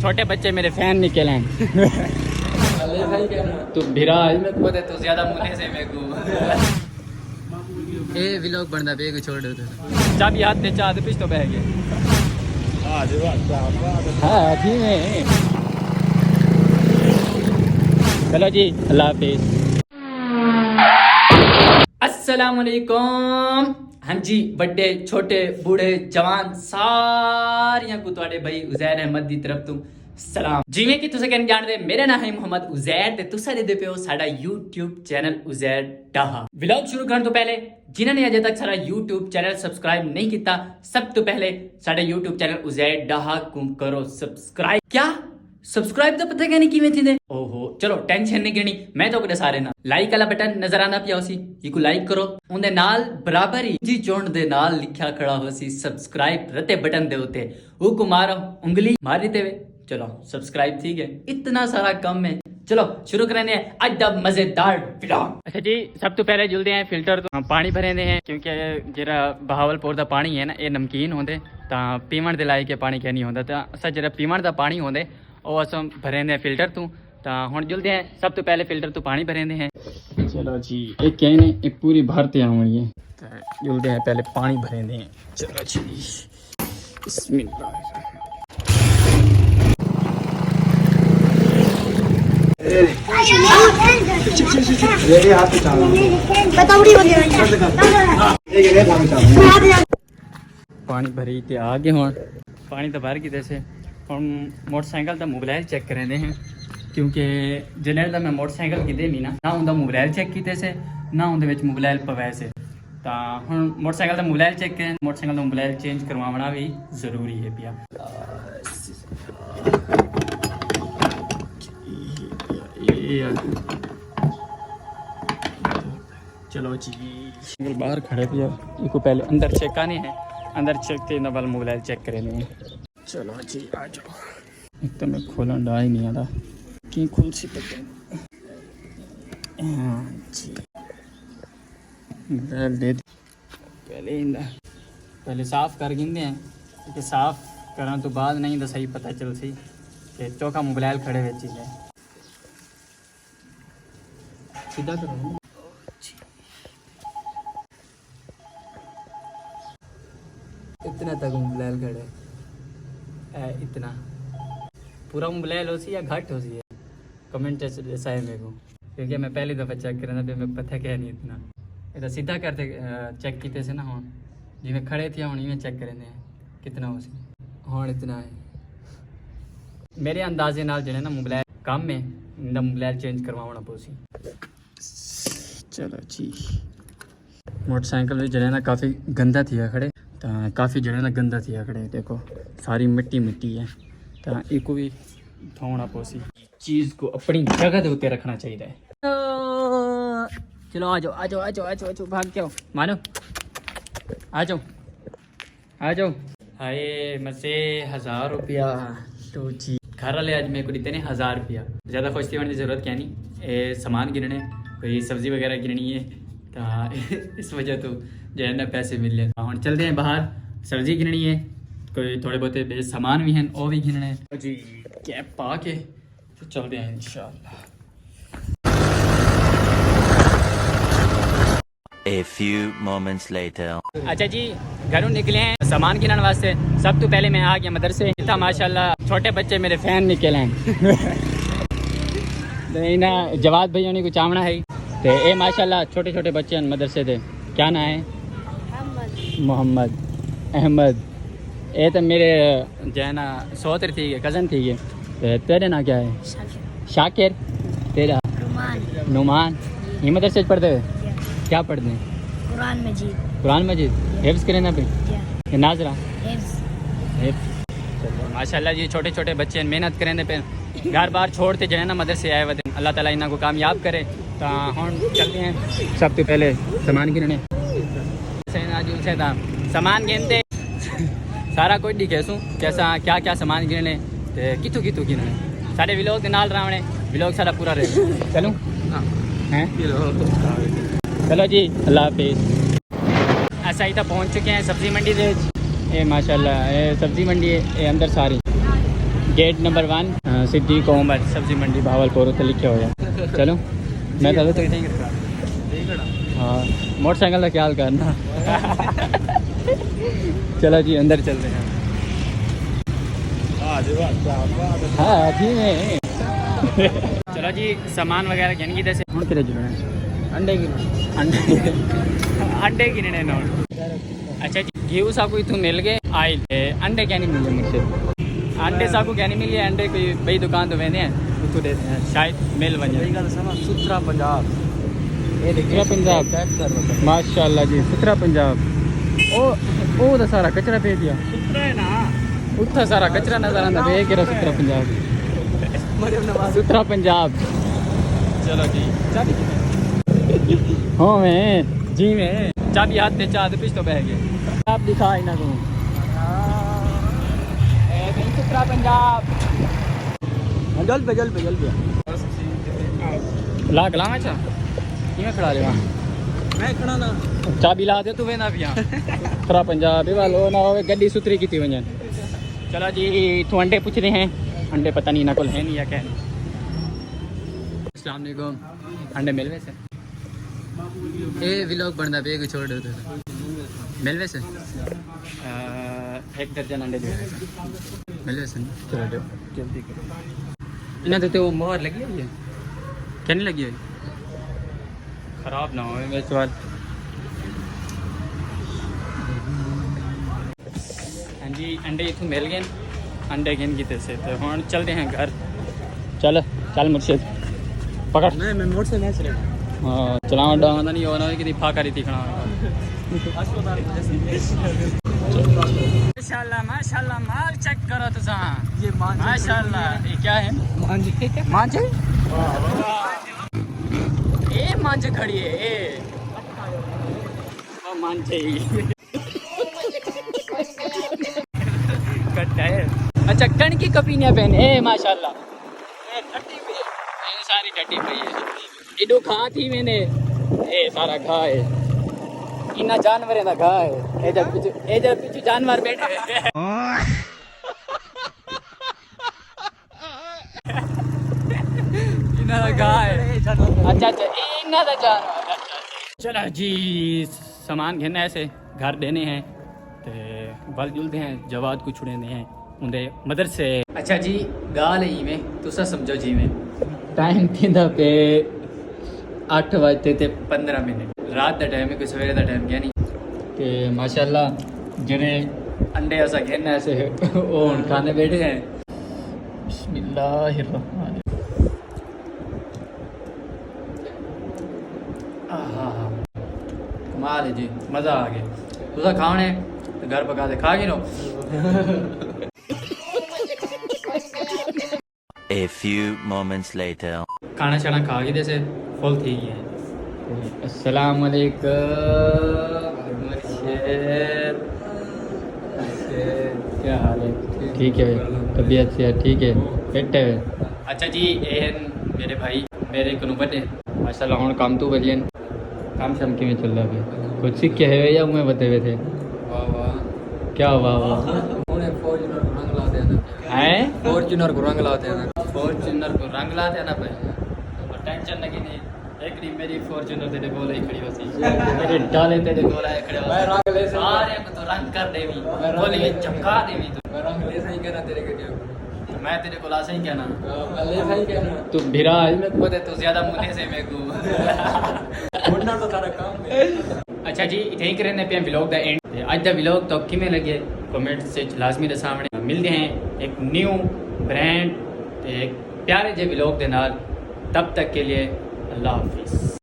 छोटे बच्चे मेरे फैन निकले हैं। तू भिरा मेरे को पता है तो ज्यादा मुझे से मेरे को ए व्लॉग बनदा पे को छोड़ दो चाबी हाथ में चाह दे पिछ तो बह गए हां ठीक है। चलो जी अल्लाह हाफिज। अस्सलाम वालेकुम। हाँ जी बड़े छोटे बूढ़े जवान सारियां को तुहाडे भाई उजैर अहमद दी तरफ तो सलाम। जिवें कि तुसे कहने जानते मेरा नाम है मोहम्मद उजैर ते तुसा दे पे हो साडा YouTube चैनल उजैर डाहा। व्लॉग शुरू करने तो पहले जिन्होंने अजे तक साडा YouTube चैनल सब्सक्राइब नहीं किया सब तो पहले साडा YouTube चैनल उजैर डाहा को करो सब्सक्राइब। क्या सब्सक्राइब तो पता कहने किवें थी ओहो चलो टेंशन नहीं करनी मैं तो अपने सारे ना लाइक वाला बटन नजर आना पिया उसी इको लाइक करो उनदे नाल बराबर ही जी चोंड दे नाल लिखा खड़ा होसी सब्सक्राइब रते बटन दे उते वो को मारो उंगली मारी देवे चलो सब्सक्राइब ठीक है इतना सारा कम है। चलो शुरू करने आज दा मजेदार व्लॉग। अच्छा जी सब तो पहले जुलते हैं फिल्टर तो पानी भरे हैं क्योंकि जरा बहावलपुर का पानी है ना ये नमकीन होंगे तो पीवन के लायक पानी क्या नहीं होता तो अस जरा पीवन का पानी होंगे और अस भरे हैं फिल्टर तो हुण जुलते हैं सब तो पहले फिल्टर तो पानी भरे हैं। चलो जी एक कहने एक पूरी भरते आऊँगी जुलते हैं पहले पानी भरे हैं। चलो जी बिस्मिल्लाह पानी भरी ते आ गए हुण पानी तो भर गए से हम मोटरसाइकिल का मोबाइल चेक करेंगे हैं क्योंकि जिले मैं मोटरसाइकिल किते भी ना उनका मोबाइल चेक किए से ना उनके मोबाइल पवै से तो हम मोटरसाइकिल का मोबाइल चेक करें मोटरसाइकिल का मोबाइल चेंज करवाना भी जरूरी है पिया। चलो जी बाहर खड़े थे इनको पहले अंदर चेक आने हैं अंदर चेक थे ना वाला मोबाइल चेक करेंगे। चलो जी आ जाओ एक तो मैं खोलन डा ही नहीं आता कि खुल सी पता जी पहले साफ कर गिंदे हैं क्योंकि साफ करने तो बाद नहीं तो सही पता चल सी कि चौका मोबाइल खड़े हुए चीज़ है सीधा करो इतना तक मोबाइल खड़े इतना पूरा मोबाइल हो सी या घट हो सी है कमेंट ऐसा है मेरे को क्योंकि मैं पहली दफ़ा चेक करना पे मैं पता क्या नहीं इतना इतना सीधा करते चेक किए से ना हुण जिमें खड़े थे हुण इवें चेक करेंगे कितना हो सी हुण इतना है मेरे अंदाजे नाल जो ना मोबाइल कम है इनका मोबाइल चेंज करवाना पोसी। चलो जी मोटरसाइकिल भी जो है ना काफ़ी गंदा थी खड़े तो काफ़ी जो है ना गंदा थी खड़े देखो सारी मिट्टी मिट्टी है तो एक भी धोना पोसी चीज़ को अपनी जगह के उत्ते रखना चाहिए। चलो आ जाओ आ जाओ आ जाओ आ जाओ आ जाओ भाग के आओ मानो आ जाओ आ जाओ। हाय मसे 1000 रुपया तो जी घर वाले आज मेरे को देते हैं 1000 रुपया ज़्यादा खुश होने की ज़रूरत क्या नहीं सामान गिनने कोई सब्ज़ी वगैरह गिननी है तो इस वजह तो जो है ना पैसे मिल रहे हम चलते हैं बाहर सब्ज़ी गिननी है कोई थोड़े बहुत बेस सामान भी हैं वो भी गिनने हैं जी कैब पा के तो चलते हैं इंशाल्लाह। A few moments later. अच्छा जी घरों निकले हैं सामान गिनने वास्ते सब तो पहले मैं आ गया मदरसे इतना माशाल्लाह छोटे बच्चे मेरे फैन निकले हैं ना जवाद भैया ने कुछ आमना है तो ये माशाल्लाह छोटे छोटे बच्चे हैं मदरसे थे क्या नाम है मोहम्मद अहमद ये तो मेरे जो है ना सोहतर थी कज़न थी ये तो तेरे ना क्या है शाकिर तेरा नुमान ये मदरसे पढ़ते हुए क्या पढ़ते हैं कुरान मजीद हिफ्ज़ करें ना पे नाजरा माशाल्लाह जी छोटे छोटे बच्चे मेहनत करें पे घर बार छोड़ते जो है ना मदरसे आए हुए अल्लाह ताला इन्हों को कामयाब करे तो हम चलते हैं सब तो पहले सामान गिनने से सामान गिनते सारा कुछ दिखेसूँ कैसा क्या क्या सामान गिनने कितों कितों गिनने साढ़े व्लॉग के नाल रावणे व्लॉग सारा पूरा रहे चलूँ हैं चलो जी अल्लाह हाफिज़। ऐसा ही तो पहुँच चुके हैं सब्ज़ी मंडी से ये माशाल्लाह ये सब्ज़ी मंडी है ये अंदर सारी गेट नंबर 1 सिटी कोमर सब्जी मंडी भावलपुर उत्ते लिखे हुए हैं। चलो मैं तो हाँ मोटरसाइकिल का ख्याल करना। चलो जी अंदर चलते हैं। हाँ जी में चलो जी सामान वगैरह कहने की जैसे हूँ कितने जुड़े अंडे की अंडे गिनने नोट। अच्छा जी घी साकू इतों मिल गए आयल अंडे क्या नहीं मिले मुझसे अंडे साकू क्या नहीं मिले अंडे कोई बई दुकान तो वेने हैं उतो देते हैं शायद मिल बने। सुथरा पंजाब सुथरा पंजाब माशाल्लाह जी सुथरा पंजाब। ओ तो सारा कचरा भेज दिया उत्था सारा कचरा नजर आंदा वे केरा सुथरा पंजाब सुथरा पंजाब। चलो जी हाँ मैं जी में चाबी हाथ पे चाह पिछ तो बह गए आप दिखा इना को सुथरा पंजाब जल पे ला गलावा चा किवें खड़ा रहे मैं खड़ा ना चाबी ला दे तू वे ना पिया सुथरा पंजाब ये वालो ना होवे गड्डी सुथरी कीती वजन। चलो जी तू अंडे पूछते हैं अंडे पता नहीं ना कोल है नहीं या क्या नहीं। अस्सलाम वालेकुम अंडे मिलवे से ए व्लॉग बनदा पे को छोड़ दो मिलवे से 1 दर्जन अंडे दे मिलवे से चलो दो जल्दी करो इन्हें तो वो मोहर लगी हुई है क्या नहीं लगी हुई खराब ना हो मेरे सवाल। हाँ जी अंडे इतों मिल गए अंडे गिन की से तो हम चलते हैं घर। चल चल मुर्शिद पकड़ मैं मोड़ से नहीं चलेगा हाँ चलावा डांदा नहीं होना कि फाका रही दिखना माशाल्लाह माशाल्लाह माल चेक करो तो ये माशाल्लाह ये क्या है मांझे मांझे ए मांझे खड़ी है ए ओ मांझे कट्टा है। अच्छा कण की कपीनिया पहने ए माशाल्लाह ए टट्टी पे ए सारी टट्टी पे है इडो खा थी मैंने ए सारा खा है इना जानवर ना खा है ए जब पीछे जानवर बैठे इना खा है। अच्छा इना दा जानवर चलो जी सामान घेना ऐसे घर देने हैं ते बल जुलते हैं जवाद को छुड़ेंदे हैं उनके मदरसे। अच्छा जी गाल ही में तुसा समझो जी में टाइम थींदा पे 8 बजते ते 15 मिनट रात का टाइम है कोई सवेरे का टाइम क्या नहीं ते माशाल्लाह जने अंडे ऐसा घेना ऐसे वो खाने बैठे हैं। बिस्मिल्लाहिर्रहमान कमाल है जी मज़ा आ गया तुसा खाने तो घर पका दे खा गए no. A few moments later. खाना शाना खा के जैसे फुल थी गए हैं। अस्सलाम वालेकुम क्या हाल है ठीक है तबीयत से ठीक है फिट है। अच्छा जी एहन मेरे भाई मेरे को बटे माशाल्लाह हुण काम तो बजन काम शाम किवें चल रहा है कुछ सीखे है या मैं बते हुए थे वाह वाह क्या वाह वाह फॉर्च्यूनर को रंग लाते हैं फॉर्च्यूनर को रंग लाते हैं ना भाई टेंशन लगी नहीं एक दिन मेरी फॉर्च्यूनर तेरे गोल ही खड़ी होती तेरे डाले तेरे गोल आए खड़े मैं रंग ले सारे को तो रंग कर देवी बोले चमका देवी तो मैं रंग ले सही कहना तेरे के तो मैं तेरे को ला सही कहना ले सही कहना तू भिरा है मैं पता तू ज्यादा मुंह से मेरे को मुन्ना तो सारा काम है। अच्छा जी इथे ही करने पे व्लॉग दा एंड आज दा व्लॉग तो किमें लगे कमेंट से लाजमी दे सामने मिलते हैं एक न्यू ब्रांड एक प्यारे जे व्लॉग दे नाल तब तक के लिए अल्लाह हाफिज़।